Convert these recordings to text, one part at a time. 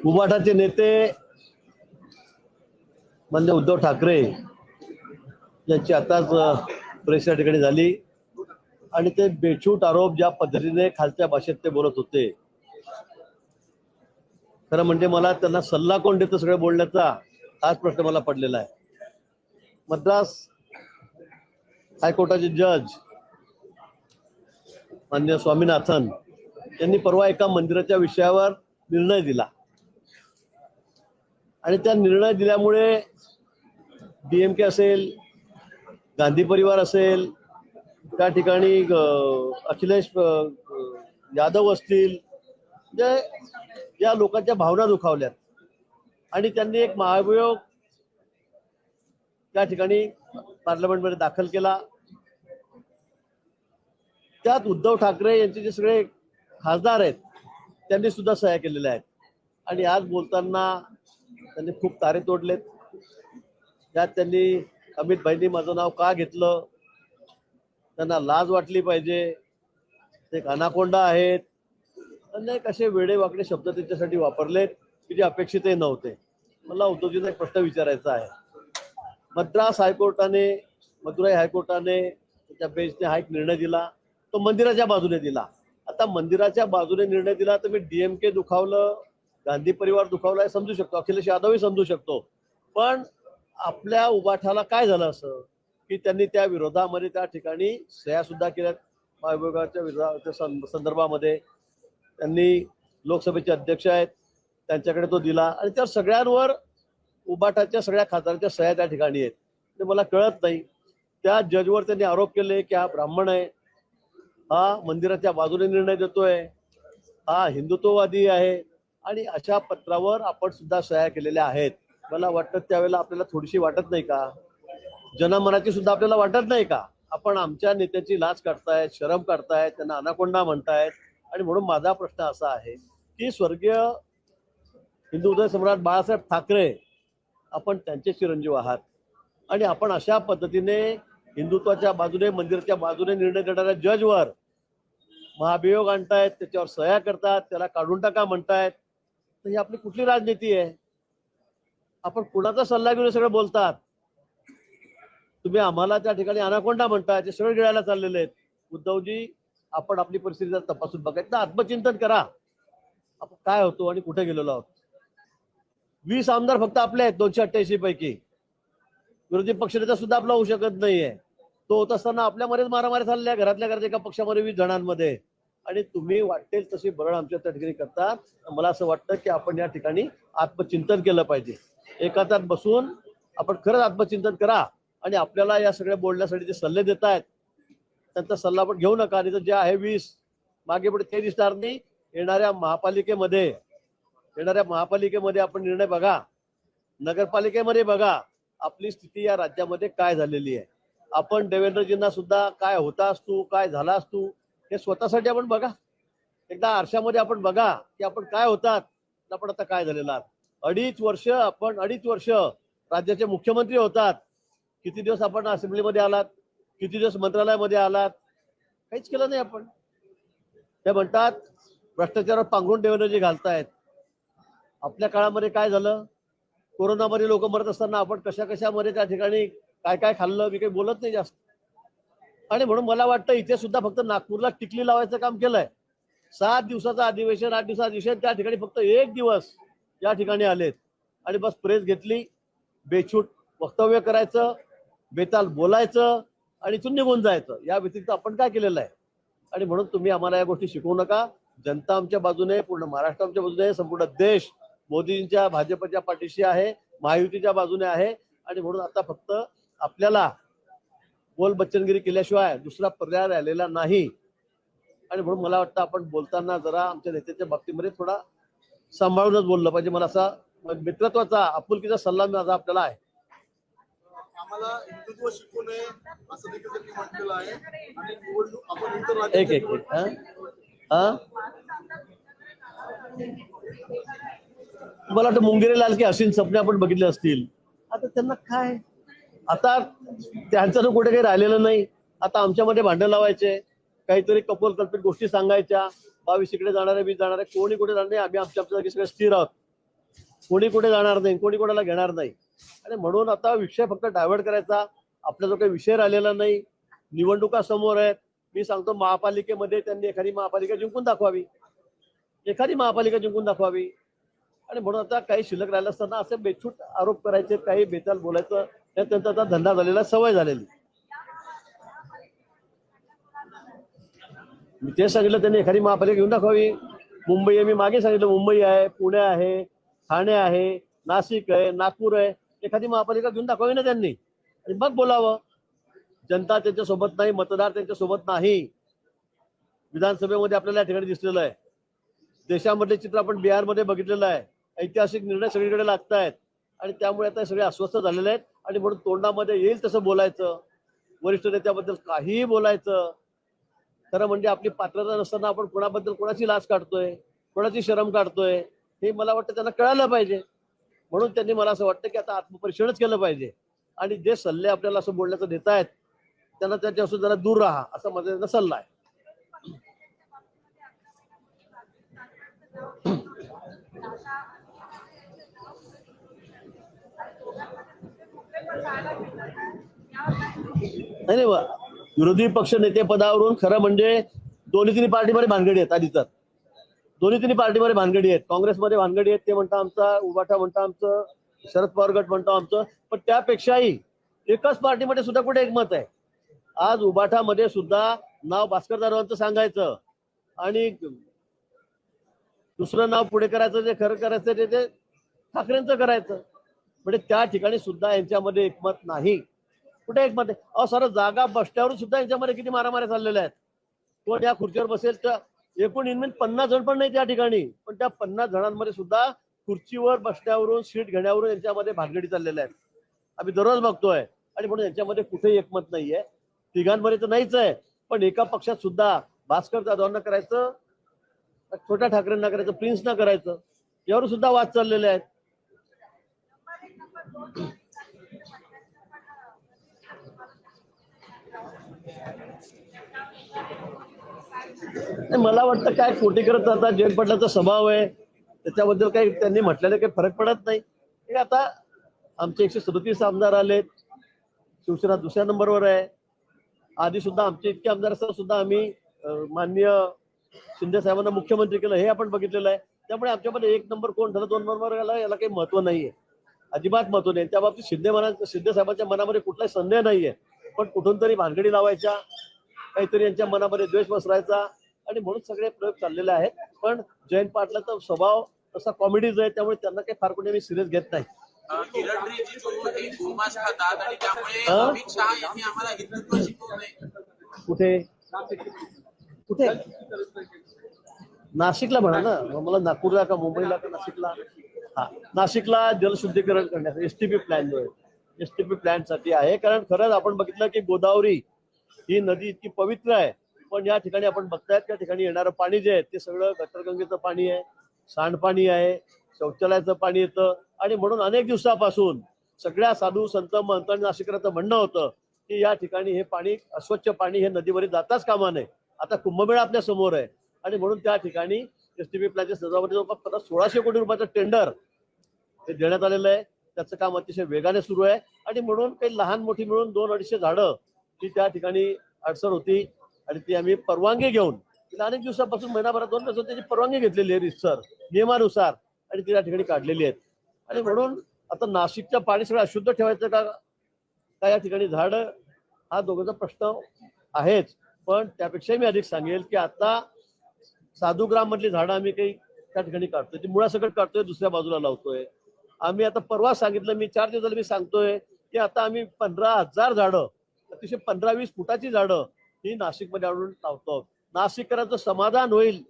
उबाटाचे नेते म्हणजे उद्धव ठाकरे यांची आताच प्रेस या ठिकाणी झाली आणि ते बेछूट आरोप ज्या पद्धतीने खालच्या भाषेत ते बोलत होते, खरं म्हणजे मला त्यांना सल्ला कोण देतं सगळं बोलण्याचा हाच प्रश्न मला पडलेला आहे. मद्रास हायकोर्टाचे जज मान्य स्वामीनाथन यांनी परवा एका मंदिराच्या विषयावर निर्णय दिला आणि त्या निर्णय दिल्यामुळे डीएमके असेल, गांधी परिवार असेल, त्या ठिकाणी अखिलेश यादव असतील, म्हणजे या लोकांच्या भावना दुखावल्यात आणि त्यांनी एक महाभियोग त्या ठिकाणी पार्लमेंटमध्ये दाखल केला. त्यात उद्धव ठाकरे यांचे जे सगळे खासदार आहेत त्यांनी सुद्धा सह्या केलेल्या आहेत आणि आज बोलताना त्यांनी खूप तारे तोडलेत. त्यात त्यांनी अमित भाईंनी माझं नाव का घेतलं, त्यांना लाज वाटली पाहिजे, ते एक अनाकोंडा आहेत, त्यांनी कसे वेडे वाकडे शब्द त्यांच्यासाठी वापरलेत की जे अपेक्षितही नव्हते. मला उद्धवजींना एक प्रश्न विचारायचा आहे. मद्रास हायकोर्टाने, मदुराई हायकोर्टाने त्याच्या बेंचने हा एक निर्णय दिला, तो मंदिराच्या बाजूने दिला. आता मंदिराच्या बाजूने निर्णय दिला तर मी डीएमके दुखावलं, गांधी परिवार दुखावला हे समजू शकतो, अखिलेश यादवही समजू शकतो, पण आपल्या उबाठाला काय झालं असं की त्यांनी त्या विरोधामध्ये त्या ठिकाणी सह्या सुद्धा केल्यात. महाभियोगाच्या संदर्भामध्ये त्यांनी लोकसभेचे अध्यक्ष आहेत त्यांच्याकडे तो दिला आणि त्या सगळ्यांवर उबाटाच्या सगळ्या खासदारांच्या सह्या त्या ठिकाणी आहेत. ते मला कळत नाही. त्या जजवर त्यांनी आरोप केले की हा ब्राह्मण आहे, हा मंदिराच्या बाजूने निर्णय देतोय, हा हिंदुत्ववादी आहे आणि अशा पत्रावर आपण सुद्धा सह्या केलेल्या आहेत. मला वाटतं त्यावेळेला आपल्याला थोडीशी वाटत नाही का, जनमनाची सुद्धा आपल्याला वाटत नाही का, आपण आमच्या नेत्याची लाच काढतायत, शरम काढतायत, त्यांना अनाकोंडा म्हणतायत. आणि म्हणून माझा प्रश्न असा आहे की स्वर्गीय हिंदू हृदय सम्राट बाळासाहेब ठाकरे आपण त्यांचे चिरंजीव आहात आणि आपण अशा पद्धतीने हिंदुत्वाच्या बाजूने, मंदिराच्या बाजूने निर्णय देणाऱ्या जजवर महाभियोग आणतायत, त्याच्यावर सह्या करतात, त्याला काढून टाका म्हणतायत. तर ही आपली कुठली राजनीती आहे? आपण कुणाचा सल्ला घेऊन सगळं बोलतात? तुम्ही आम्हाला त्या ठिकाणी अनाकोंडा म्हणताय, ते सगळे गिळायला चाललेले आहेत. उद्धवजी, आपण आपली परिस्थिती तपासून बघायचं, आत्मचिंतन करा. आपण काय होतो आणि कुठे गेलेलो आहोत. 20 आमदार फक्त आपले आहेत 288 पैकी. विरोधी पक्षनेता सुद्धा आपला होऊ शकत नाहीये. तो होत असताना आपल्यामध्येच मारामारी झालेल्या, घरातल्या घरात एका पक्षामध्ये 20 जणांमध्ये, आणि तुम्ही वाटेल तशी बरळ आमच्या त्या ठिकाणी करतात. मला असं वाटतं की आपण या ठिकाणी आत्मचिंतन केलं पाहिजे. एका तास बसून आपण खरंच आत्मचिंतन करा आणि आपल्याला या सगळ्या बोलण्यासाठी जे सल्ले देत आहेत त्यांचा सल्ला आपण घेऊ नका. आणि जे आहे 20 मागे पुढे ते दिसणार नाही. येणाऱ्या महापालिकेमध्ये आपण निर्णय बघा, नगरपालिकेमध्ये बघा आपली स्थिती या राज्यामध्ये काय झालेली आहे. आपण देवेंद्रजींना सुद्धा काय होतास तू, काय झालास तू, हे स्वतःसाठी आपण बघा. एकदा आरशामध्ये आपण बघा की आपण काय होतात, आपण आता काय झालेलं आहात. 2.5 वर्ष राज्याचे मुख्यमंत्री होतात. किती दिवस आपण असेंब्लीमध्ये आलात, किती दिवस मंत्रालयामध्ये आलात, काहीच केलं नाही आपण. ते म्हणतात भ्रष्टाचारावर पांघरून देवेंद्रजी घालतायत. आपल्या काळामध्ये काय झालं, कोरोनामध्ये लोक मरत असताना आपण कशामध्ये त्या ठिकाणी काय काय खाल्लं, मी काही बोलत नाही जास्त. आणि म्हणून मला वाटतं इथे सुद्धा फक्त नागपूरला टिकली लावायचं काम केलंय. 7 दिवसाचं अधिवेशन, 8 दिवसाचं अधिवेशन, त्या ठिकाणी फक्त 1 दिवस या ठिकाणी आलेत आणि बस प्रेस घेतली, बेछूट वक्तव्य करायचं, बेताल बोलायचं आणि इथून निघून जायचं. या व्यतिरिक्त आपण काय केलेलं आहे. आणि म्हणून तुम्ही आम्हाला या गोष्टी शिकवू नका. जनता आमच्या बाजूने, पूर्ण महाराष्ट्र आमच्या बाजूने, संपूर्ण देश मोदींच्या भाजपच्या पाठीशी आहे, महायुतीच्या बाजूने आहे. आणि म्हणून आता फक्त आपल्याला बोल बच्चनगिरी केल्याशिवाय दुसरा पर्याय राहिलेला नाही. आणि म्हणून मला वाटतं आपण बोलताना जरा आमच्या नेत्याच्या बाबतीमध्ये थोडा सांभाळूनच बोललं पाहिजे. मला असा मित्रत्वाचा, आपुलकीचा सल्ला माझा आपल्याला आहे. आम्हाला हिंदुत्व शिकू नये असं देखील त्यांनी म्हटलेलं आहे. आणि निवडणूक आपण एक मला वाटतं मुंगेरी लाल की हसीन सपने आपण बघितले असतील. आता त्यांना काय, आता त्यांचं तर कुठे काही राहिलेलं नाही. आता आमच्यामध्ये भांडण लावायचे, काहीतरी कपोलकल्पित गोष्टी सांगायच्या. 22 इकडे जाणार आहे, 20 जाणार आहे, कोणी कुठे जाणार नाही. आम्ही आमच्या जागी सगळे स्थिर आहोत. कोणी कुठे जाणार नाही, कोणी कोणाला घेणार नाही. आणि म्हणून आता विषय फक्त डायव्हर्ट करायचा. आपला जो काही विषय राहिलेला नाही. निवडणुका समोर आहेत. मी सांगतो महापालिकेमध्ये त्यांनी एखादी महापालिका जिंकून दाखवावी, आणि म्हणून आता काही शिल्लक राहिलं असताना असे बेछूट आरोप करायचे, काही बेताल बोलायचं, हे त्यांचा आता धंदा झालेला, सवय झालेली. मी ते सांगितलं त्यांनी एखादी महापालिका घेऊन दाखवावी. मुंबई आहे, मी मागे सांगितलं मुंबई आहे, पुणे आहे, ठाणे आहे, नाशिक आहे, नागपूर आहे, एखादी महापालिका घेऊन दाखवावी ना त्यांनी, आणि मग बोलावं. जनता त्यांच्या सोबत नाही, मतदार त्यांच्या सोबत नाही. विधानसभेमध्ये आपल्याला या ठिकाणी दिसलेलं आहे. देशामधले चित्र आपण बिहारमध्ये बघितलेलं आहे. ऐतिहासिक निर्णय सगळीकडे लागत आहेत, आणि त्यामुळे आता सगळे अस्वस्थ झालेले आहेत. आणि म्हणून तोंडामध्ये येईल तसं बोलायचं, वरिष्ठ नेत्याबद्दल काहीही बोलायचं. खरं म्हणजे आपली पात्रता नसताना आपण कोणाबद्दल कोणाची लाच काढतोय, कोणाची शरम काढतोय, हे मला वाटतं त्यांना कळायला पाहिजे. म्हणून त्यांनी मला असं वाटतं की आता आत्मपरीक्षणच केलं पाहिजे, आणि जे सल्ले आपल्याला असं बोलण्याचं देत आहेत त्यांना त्याच्यापासून जरा दूर राहा, असा माझा त्यांना सल्ला आहे. नाही, विरोधी पक्ष नेते पदावरून खरं म्हणजे दोन्ही पार्टीमध्ये भानगडी आहेत. आधी तर दोन्ही पार्टीमध्ये भानगडी आहेत. काँग्रेसमध्ये भानगडी आहेत. ते म्हणता आमचा, उबाठा म्हणता आमचं, शरद पवार गट म्हणतो आमचं. पण त्यापेक्षाही एकाच पार्टीमध्ये सुद्धा कुठे एकमत आहे. आज उबाठामध्ये सुद्धा नाव भास्कर जाधवांचं सांगायचं, आणि दुसरं नाव पुढे करायचं, जे खरं करायचं ते ठाकरेंचं करायचं. म्हणजे त्या ठिकाणी सुद्धा यांच्यामध्ये एकमत नाही. कुठे एकमत आहे? अहो, सर्व जागा बसल्यावर सुद्धा यांच्यामध्ये किती मारामाऱ्या चाललेल्या आहेत. कोण या खुर्चीवर बसेल तर एकूण इनमेन 50 जण पण नाही त्या ठिकाणी, पण त्या 50 जणांमध्ये सुद्धा खुर्चीवर बसण्यावरून, सीट घेण्यावरून यांच्यामध्ये भानगडी चाललेल्या आहेत. आम्ही दररोज बघतोय. आणि म्हणून यांच्यामध्ये कुठेही एकमत नाहीये. तिघांमध्ये तर नाहीच आहे, पण एका पक्षात सुद्धा भास्कर जाधवांना करायचं, छोट्या ठाकरेंना करायचं, प्रिन्सना करायचं, यावर सुद्धा वाद चाललेले आहेत. मला वाटतं काय खोटी करत आता जयंत पाटलाचा स्वभाव आहे, त्याच्याबद्दल काही त्यांनी म्हटलेलं काही फरक पडत नाही. हे आता आमचे 137 आमदार आलेत, शिवसेना दुसऱ्या नंबरवर आहे. आधी सुद्धा आमचे इतके आमदार असताना सुद्धा आम्ही माननीय शिंदे साहेबांना मुख्यमंत्री केलं, हे आपण बघितलेलं आहे. त्यामुळे आमच्यामध्ये 1 नंबर कोण झालं, 2 नंबर याला काही महत्व नाहीये, अजिबात महत्व नाही. त्या बाबतीत शिंदे साहेबांच्या मनामध्ये कुठलाही संदेह नाहीये. पण कुठून तरी भानगडी लावायच्या, काहीतरी यांच्या मनामध्ये द्वेष पसरायचा, आणि म्हणून सगळे प्रयोग चाललेले आहेत. पण जयंत पाटलाचा स्वभाव तसा कॉमेडीज आहे, त्यामुळे त्यांना काही फार कोणी सिरियस घेत नाही. कुठे कुठे नाशिकला म्हणा ना, मला नागपूरला का मुंबईला का नाशिकला? हा, नाशिकला जलशुद्धीकरण करण्याचा एसटीपी प्लॅन जो आहे, एसटीपी प्लॅन साठी आहे. कारण खरंच आपण बघितलं की गोदावरी ही नदी इतकी पवित्र आहे, पण या ठिकाणी आपण बघतायत त्या ठिकाणी येणारं पाणी जे आहे ते सगळं गटरगंगेचं पाणी आहे, सांडपाणी आहे, शौचालयाचं पाणी येतं. आणि म्हणून अनेक दिवसापासून सगळ्या साधू संत महंत आणि नाशिकरांचं म्हणणं होतं की या ठिकाणी हे पाणी, अस्वच्छ पाणी हे नदीवर जाताच कामा नये. आता कुंभमेळा आपल्या समोर आहे, आणि म्हणून त्या ठिकाणी एसटीपी प्लॅनच्या सजावटीचं जवळपास 1600 कोटी रुपयाचं टेंडर हे देण्यात आलेलं आहे. त्याचं काम अतिशय वेगाने सुरू आहे. आणि म्हणून काही लहान मोठी मिळून 200-250 झाडं ती त्या ठिकाणी अडसर होती, आणि ती आम्ही परवानगी घेऊन तिला अनेक दिवसापासून, महिनाभरात 2 दिवसात त्याची परवानगी घेतलेली आहे रितसर नियमानुसार, आणि ती त्या ठिकाणी काढलेली आहेत. आणि म्हणून आता नाशिकचं पाणी सगळं अशुद्ध ठेवायचं का या ठिकाणी झाड, हा दोघांचा प्रश्न आहेच. पण त्यापेक्षा मी अधिक सांगेल की आता साधुग्राम मधली झाडं आम्ही काही त्या ठिकाणी काढतोय, ती मुळासकट काढतोय, दुसऱ्या बाजूला लावतोय. आम्ही आता परवा सांगितलं, मी 4 दिवस झाले मी सांगतोय की आता आम्ही 15,000 झाडं, अतिशय 15-20 फुटाची झाडं ही नाशिकमध्ये आणून लावतो. नाशिककरांचं समाधान होईल,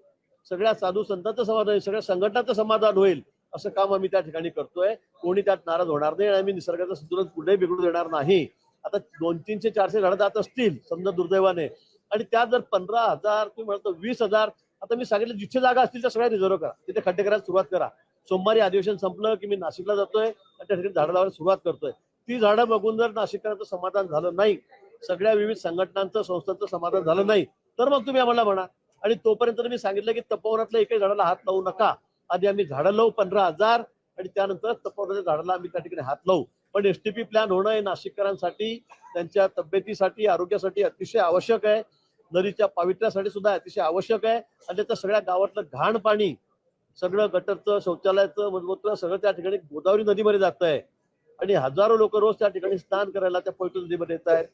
सगळ्या साधू संतांचं समाधान होईल, सगळ्या संघटनांचं समाधान होईल, असं काम आम्ही त्या ठिकाणी करतोय. कोणी त्यात नाराज होणार नाही, आणि आम्ही निसर्गाचं संतुलन पुढे बिघडू देणार नाही. आता 200-300-400 झाडं जात असतील समजा दुर्दैवाने, आणि त्यात जर 15,000 तुम्ही म्हणतो 20,000, आता मी सांगितलं जिथे जागा असतील त्या सगळ्या रिझर्व करा, तिथे खड्डे करायला सुरुवात करा. सोमवारी अधिवेशन संपलं की मी नाशिकला जातोय आणि त्या ठिकाणी झाडं लावायला सुरुवात करतोय. ती झाडं बघून जर नाशिककरांचं समाधान झालं नाही, सगळ्या विविध संघटनांचं, संस्थांचं समाधान झालं नाही, तर मग तुम्ही आम्हाला म्हणा, आणि तोपर्यंत मी सांगितलं की तपोवनातल्या एकही झाडाला हात लावू नका. आधी आम्ही झाडं लावू 15,000 आणि त्यानंतर तपोवनाच्या झाडाला आम्ही त्या ठिकाणी हात लावू. पण एसटीपी प्लॅन होणं हे नाशिककरांसाठी त्यांच्या तब्येतीसाठी आरोग्यासाठी अतिशय आवश्यक आहे. नदीच्या पावित्र्यासाठी सुद्धा अतिशय आवश्यक आहे. आणि त्या सगळ्या गावातलं घाण पाणी सगळं गटरचं शौचालयाचं मजबूत सगळं त्या ठिकाणी गोदावरी नदीमध्ये जात आहे आणि हजारो लोक रोज त्या ठिकाणी स्नान करायला त्या पवित्र नदीमध्ये येत आहेत.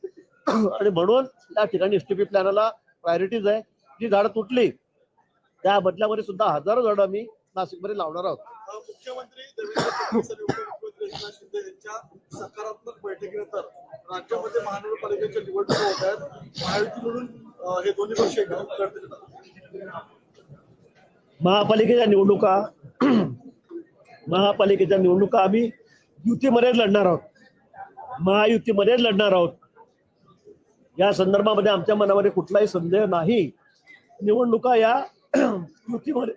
आणि म्हणून त्या ठिकाणी एसटीपी प्लॅनला प्रायोरिटीज आहे. जी झाडं तुटली त्या बदल्यामध्ये सुद्धा हजारो झाडं आम्ही नाशिकमध्ये लावणार आहोत. मुख्यमंत्री देवेंद्र फडणवीस आणि उपमुख्यमंत्री एकनाथ शिंदे यांच्या सकारात्मक बैठकीनंतर राज्यामध्ये महानगरपालिकेच्या निवडणुका होत आहेत. महायुती म्हणून हे दोन्ही पक्ष लढतील. महापालिकेच्या निवडणुका आम्ही युतीमध्येच लढणार आहोत. महायुतीमध्येच लढणार आहोत. या संदर्भामध्ये आमच्या मनामध्ये कुठलाही संदेह नाही. निवडणुका या युतीमध्ये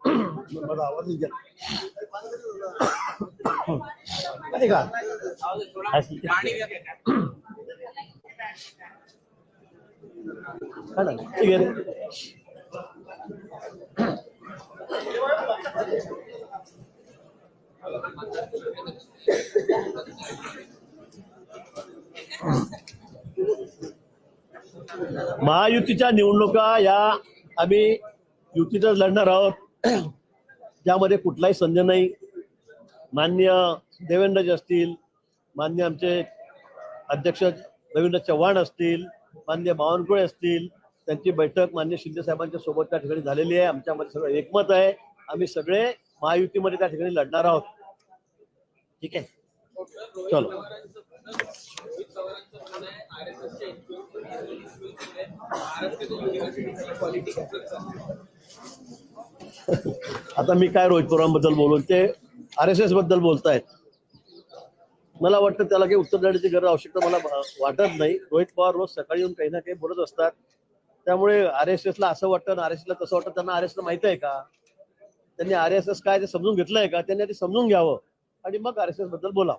माझा आवाज नाही गेला. आहे का? हा ना, ठीक आहे रे. महायुतीच्या निवडणुका या आम्ही युतीतच लढणार आहोत. त्यामध्ये कुठलाही संदेह नाही. माननीय देवेंद्रजी असतील, माननीय आमचे अध्यक्ष रवींद्र चव्हाण असतील, माननीय बावनकुळे असतील, त्यांची बैठक माननीय शिंदे साहेबांच्या सोबत त्या ठिकाणी झालेली आहे. आमच्यामध्ये सगळं एकमत आहे. आम्ही सगळे महायुतीमध्ये त्या ठिकाणी लढणार आहोत. ठीक आहे, चलो. आता मी काय रोहित पवारांबद्दल बोलून, ते RSS बद्दल बोलतायत. मला वाटतं त्याला काही उत्तर देण्याची गरज आवश्यकता मला वाटत नाही. रोहित पवार रोज सकाळी येऊन काही ना काही बोलत असतात. त्यामुळे RSS ला असं वाटतं, RSS ला तसं वाटतं. त्यांना RSS माहित आहे का? त्यांनी RSS काय ते समजून घेतलंय का? त्यांनी आधी समजून घ्यावं आणि मग RSS बद्दल बोलावं.